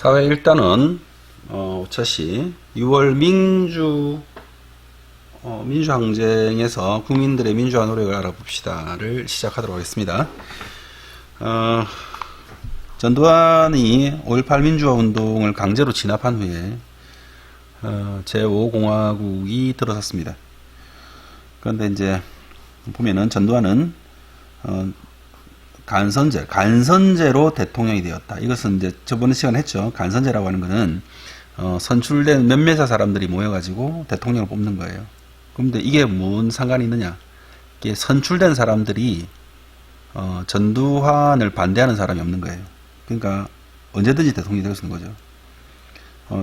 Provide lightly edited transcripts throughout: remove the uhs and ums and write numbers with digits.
사회 일단은 오차시 6월 민주항쟁에서 국민들의 민주화 노력을 알아봅시다를 시작하도록 하겠습니다. 전두환이 5.18 민주화 운동을 강제로 진압한 후에 제5공화국이 들어섰습니다. 그런데 이제 보면은 전두환은 간선제로 대통령이 되었다. 이것은 이제 저번에 시간에 했죠. 간선제라고 하는 것은 선출된 몇몇의 사람들이 모여가지고 대통령을 뽑는 거예요. 그런데 이게 뭔 상관이 있느냐? 이게 선출된 사람들이 전두환을 반대하는 사람이 없는 거예요. 그러니까 언제든지 대통령이 될 수 있는 거죠.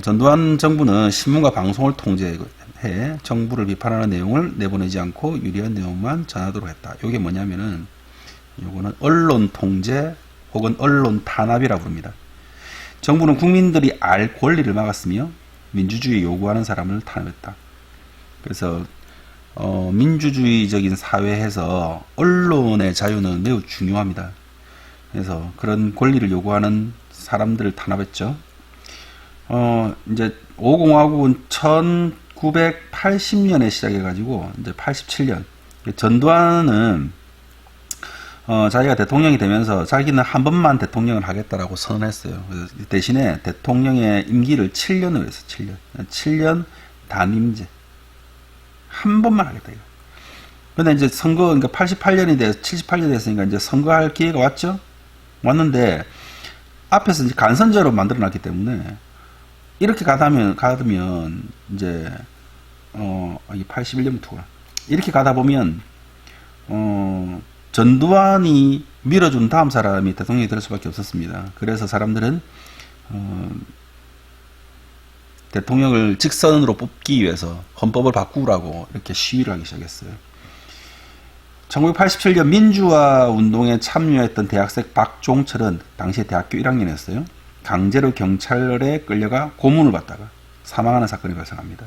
전두환 정부는 신문과 방송을 통제해 정부를 비판하는 내용을 내보내지 않고 유리한 내용만 전하도록 했다. 이게 뭐냐면은 요거는 언론 통제 혹은 언론 탄압이라고 부릅니다. 정부는 국민들이 알 권리를 막았으며 민주주의 요구하는 사람을 탄압했다. 그래서 민주주의적인 사회에서 언론의 자유는 매우 중요합니다. 그래서 그런 권리를 요구하는 사람들을 탄압했죠. 이제 5공화국은 1980년에 시작해가지고 이제 87년 전두환은 자기가 대통령이 되면서 자기는 한 번만 대통령을 하겠다라고 선언했어요. 그래서 대신에 대통령의 임기를 7년으로 했어요. 7년 단임제. 한 번만 하겠다. 이거. 근데 이제 선거, 그러니까 88년이 돼서 78년이 됐으니까 이제 선거할 기회가 왔죠? 왔는데, 앞에서 이제 간선제로 만들어 놨기 때문에, 이렇게 가다면, 이제, 이게 81년부터구나. 이렇게 가다 보면, 전두환이 밀어준 다음 사람이 대통령이 될 수밖에 없었습니다. 그래서 사람들은 대통령을 직선으로 뽑기 위해서 헌법을 바꾸라고 이렇게 시위를 하기 시작했어요. 1987년 민주화 운동에 참여했던 대학생 박종철은 당시에 대학교 1학년이었어요. 강제로 경찰에 끌려가 고문을 받다가 사망하는 사건이 발생합니다.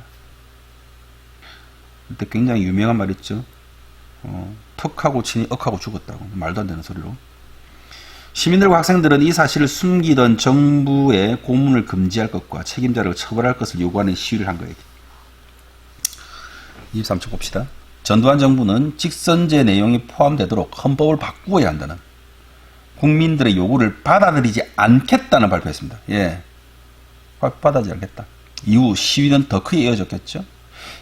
이때 굉장히 유명한 말 있죠. 턱하고 치니 억하고 죽었다고. 말도 안 되는 소리로. 시민들과 학생들은 이 사실을 숨기던 정부의 고문을 금지할 것과 책임자를 처벌할 것을 요구하는 시위를 한 거예요. 23쪽 봅시다. 전두환 정부는 직선제 내용이 포함되도록 헌법을 바꾸어야 한다는 국민들의 요구를 받아들이지 않겠다는 발표했습니다. 예, 받아들이지 않겠다. 이후 시위는 더 크게 이어졌겠죠.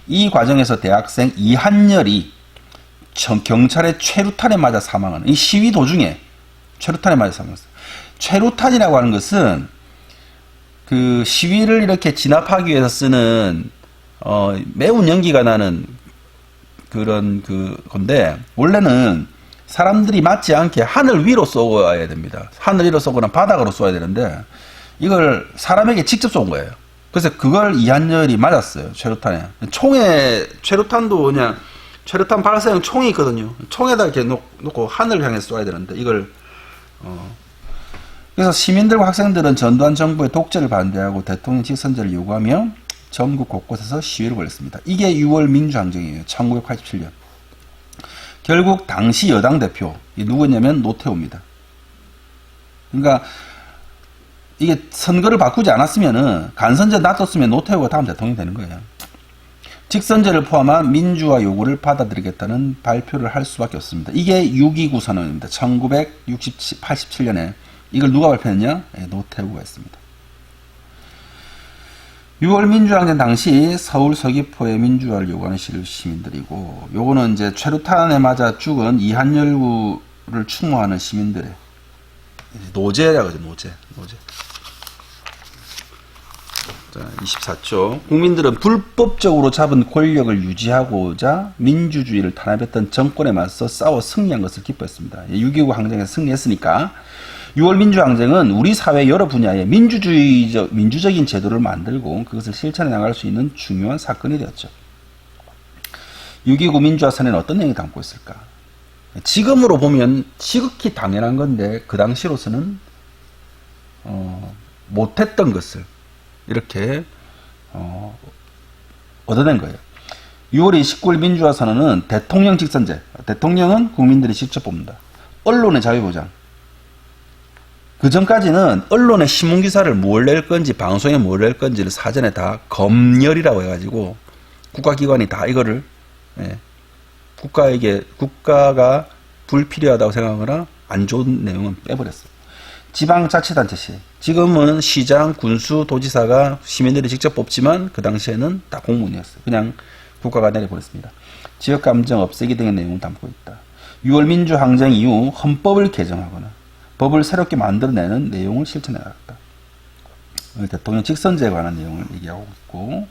이 과정에서 대학생 이한열이 경찰의 최루탄에 맞아 사망하는 이 시위 도중에 최루탄에 맞아 사망했어요. 최루탄이라고 하는 것은 그 시위를 이렇게 진압하기 위해서 쓰는 매운 연기가 나는 그런 건데 원래는 사람들이 맞지 않게 하늘 위로 쏘아야 됩니다. 하늘 위로 쏘거나 바닥으로 쏘아야 되는데 이걸 사람에게 직접 쏜 거예요. 그래서 그걸 이한열이 맞았어요. 최루탄에. 최루탄도 그냥 최루탄 발사용 총이 있거든요. 총에다 이렇게 놓고 하늘을 향해서 쏘아야 되는데 이걸 그래서 시민들과 학생들은 전두환 정부의 독재를 반대하고 대통령 직선제를 요구하며 전국 곳곳에서 시위를 벌였습니다. 이게 6월 민주항쟁이에요. 1987년. 결국 당시 여당 대표 누구냐면 노태우입니다. 그러니까 이게 선거를 바꾸지 않았으면은 간선제 놔뒀으면 노태우가 다음 대통령이 되는 거예요. 직선제를 포함한 민주화 요구를 받아들이겠다는 발표를 할 수밖에 없습니다. 이게 6.29 선언입니다. 1987년에 이걸 누가 발표했냐? 노태우가 했습니다. 6월 민주항쟁 당시 서울 서귀포의 민주화를 요구하는 시민들이고 요거는 이제 최루탄에 맞아 죽은 이한열구를 추모하는 시민들의 노제라고 하죠. 노제. 자, 24조. 국민들은 불법적으로 잡은 권력을 유지하고자 민주주의를 탄압했던 정권에 맞서 싸워 승리한 것을 기뻐했습니다. 6.29 항쟁에서 승리했으니까 6월 민주항쟁은 우리 사회 여러 분야에 민주적인 제도를 만들고 그것을 실천해 나갈 수 있는 중요한 사건이 되었죠. 6.29 민주화 선언에는 어떤 내용이 담고 있을까? 지금으로 보면 지극히 당연한 건데 그 당시로서는 못했던 것을 이렇게 얻어낸 거예요. 6월 29일 민주화 선언은 대통령 직선제, 대통령은 국민들이 직접 뽑는다. 언론의 자유보장, 그 전까지는 언론에 신문기사를 뭘 낼 건지 방송에 뭘 낼 건지를 사전에 다 검열이라고 해가지고 국가기관이 다 이거를 국가가 불필요하다고 생각하거나 안 좋은 내용은 빼버렸어요. 지방자치단체 시 지금은 시장, 군수, 도지사가 시민들이 직접 뽑지만 그 당시에는 다 공무원이었어요. 그냥 국가가 내려버렸습니다. 지역감정 없애기 등의 내용을 담고 있다. 6월 민주항쟁 이후 헌법을 개정하거나 법을 새롭게 만들어내는 내용을 실천해 나갔다. 대통령 직선제에 관한 내용을 얘기하고 있고,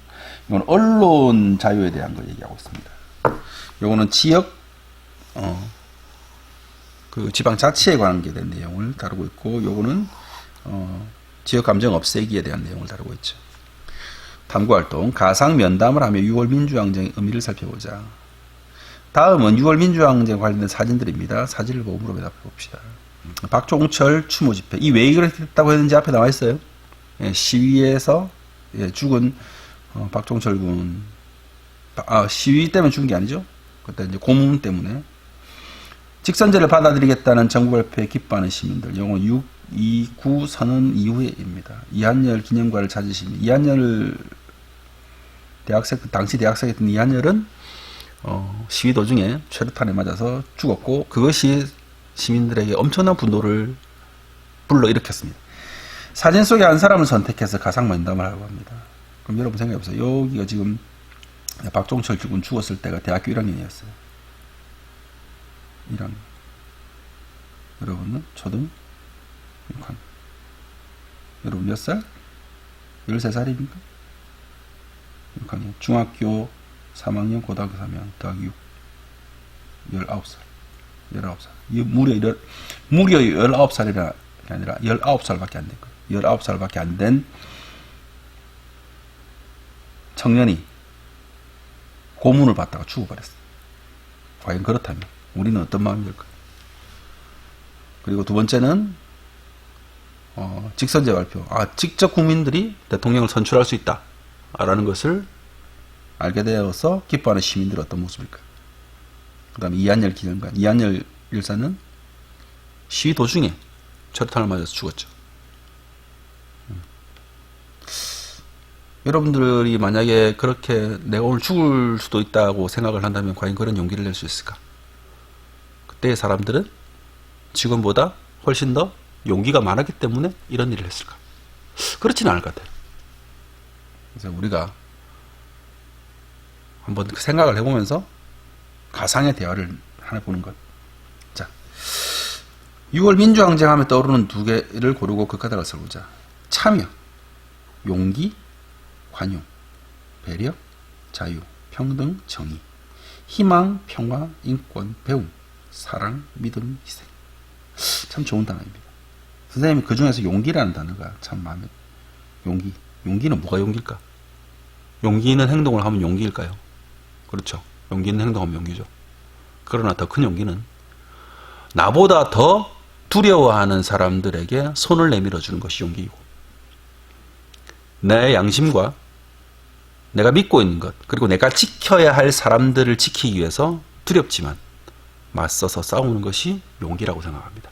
이건 언론 자유에 대한 걸 얘기하고 있습니다. 요거는 그 지방자치에 관계된 내용을 다루고 있고, 요거는 지역감정 없애기에 대한 내용을 다루고 있죠. 탐구활동, 가상 면담을 하며 6월 민주항쟁의 의미를 살펴보자. 다음은 6월 민주항쟁 관련된 사진들입니다. 사진을 보고 물어봐 봅시다. 박종철 추모 집회. 이 왜 그랬다고 했는지 앞에 나와 있어요. 시위에서 죽은 박종철 군. 시위 때문에 죽은 게 아니죠. 그때 이제 고문 때문에. 직선제를 받아들이겠다는 정부 발표에 기뻐하는 시민들. 영어 629 선언 이후에입니다. 이한열 기념관을 찾으십니다. 이한열 당시 대학생이었던 이한열은 시위 도중에 최루탄에 맞아서 죽었고, 그것이 시민들에게 엄청난 분노를 불러일으켰습니다. 사진 속에 한 사람을 선택해서 가상 면담을 하고 합니다. 그럼 여러분 생각해보세요. 여기가 지금 박종철 군 죽었을 때가 대학교 1학년이었어요. 1학년. 여러분은 초등 6학년. 여러분 몇 살? 13살입니까? 6학년. 중학교 3학년, 고등학교 3학년, 대학 6. 19살. 19살. 무려 19살이라 아니라 19살밖에 안 된 거예요. 19살밖에 안 된 청년이 고문을 받다가 죽어버렸어요. 과연 그렇다면 우리는 어떤 마음이 들까요? 그리고 두 번째는 직선제 발표. 직접 국민들이 대통령을 선출할 수 있다 라는 것을 알게 되어서 기뻐하는 시민들은 어떤 모습일까요? 그 다음에 이한열 기념관. 이한열 일사는 시위 도중에 최루탄을 맞아서 죽었죠. 여러분들이 만약에 그렇게 내가 오늘 죽을 수도 있다고 생각을 한다면 과연 그런 용기를 낼 수 있을까? 그때의 사람들은 지금보다 훨씬 더 용기가 많았기 때문에 이런 일을 했을까? 그렇지는 않을 것 같아요. 그래서 우리가 한번 생각을 해보면서 가상의 대화를 하나 보는 것. 자, 6월 민주항쟁 하면 떠오르는 두 개를 고르고 그 까닭을 써보자. 참여, 용기, 관용, 배려, 자유, 평등, 정의, 희망, 평화, 인권, 배움, 사랑, 믿음, 희생. 참 좋은 단어입니다. 선생님이 그 중에서 용기라는 단어가 참 마음에. 용기는 뭐가 용기일까? 용기 있는 행동을 하면 용기일까요? 그렇죠. 용기 있는 행동하면 용기죠. 그러나 더 큰 용기는 나보다 더 두려워하는 사람들에게 손을 내밀어 주는 것이 용기이고, 내 양심과 내가 믿고 있는 것, 그리고 내가 지켜야 할 사람들을 지키기 위해서 두렵지만 맞서서 싸우는 것이 용기라고 생각합니다.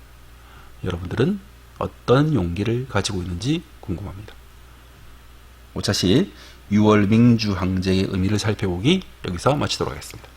여러분들은 어떤 용기를 가지고 있는지 궁금합니다. 5차시 6월 민주항쟁의 의미를 살펴보기 여기서 마치도록 하겠습니다.